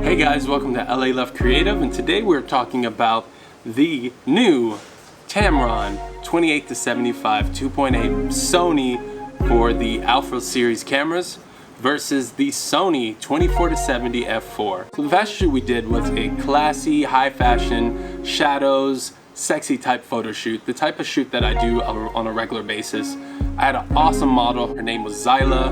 Hey guys, welcome to LA Love Creative, and today we're talking about the new Tamron 28-75 2.8 Sony for the Alpha series cameras versus the Sony 24-70 f4. So the fashion shoot we did was a classy, high fashion, shadows, sexy type photo shoot, the type of shoot that I do on a regular basis. I had an awesome model, her name was Zyla,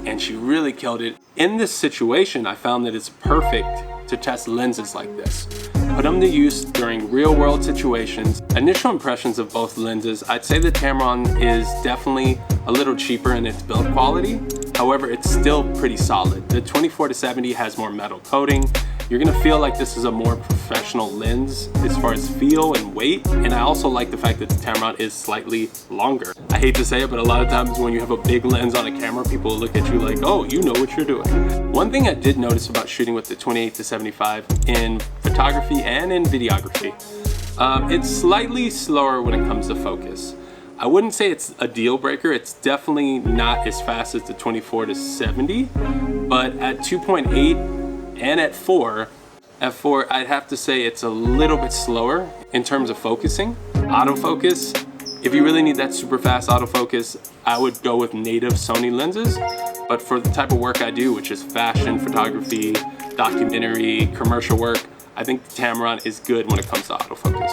and she really killed it. In this situation, I found that it's perfect to test lenses like this. Put them to use during real world situations. Initial impressions of both lenses, I'd say the Tamron is definitely a little cheaper in its build quality. However, it's still pretty solid. The 24-70 has more metal coating. You're gonna feel like this is a more professional lens as far as feel and weight. And I also like the fact that the Tamron is slightly longer. I hate to say it, but a lot of times when you have a big lens on a camera, people look at you like, oh, you know what you're doing. One thing I did notice about shooting with the 28-75 in photography and in videography, it's slightly slower when it comes to focus. I wouldn't say it's a deal breaker. It's definitely not as fast as the 24-70, but at 2.8, and at f4, I'd have to say it's a little bit slower in terms of focusing. Autofocus, if you really need that super fast autofocus, I would go with native Sony lenses. But for the type of work I do, which is fashion, photography, documentary, commercial work, I think the Tamron is good when it comes to autofocus.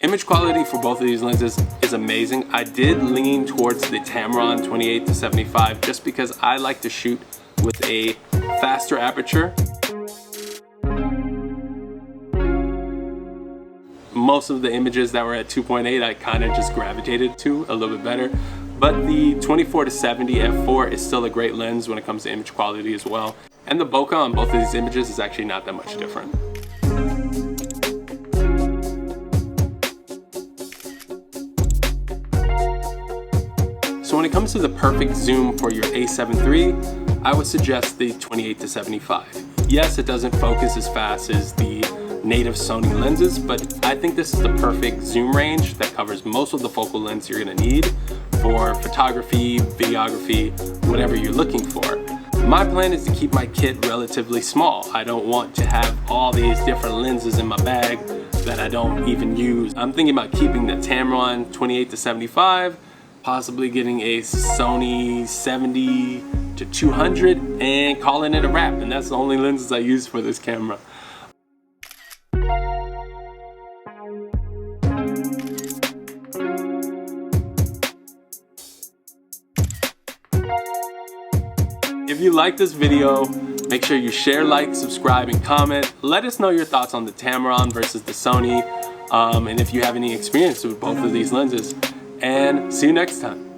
Image quality for both of these lenses is amazing. I did lean towards the Tamron 28-75 just because I like to shoot with a faster aperture. Most of the images that were at 2.8 I kind of just gravitated to a little bit better. But the 24-70 f4 is still a great lens when it comes to image quality as well. And the bokeh on both of these images is actually not that much different. So when it comes to the perfect zoom for your A7 III, I would suggest the 28-75. Yes, it doesn't focus as fast as the native Sony lenses, but I think this is the perfect zoom range that covers most of the focal lengths you're gonna need for photography, videography, whatever you're looking for. My plan is to keep my kit relatively small. I don't want to have all these different lenses in my bag that I don't even use. I'm thinking about keeping the Tamron 28-75, possibly getting a Sony 70-200 and calling it a wrap. And that's the only lenses I use for this camera. If you like this video, make sure you share, like, subscribe, and comment. Let us know your thoughts on the Tamron versus the Sony, and if you have any experience with both of these lenses. And see you next time.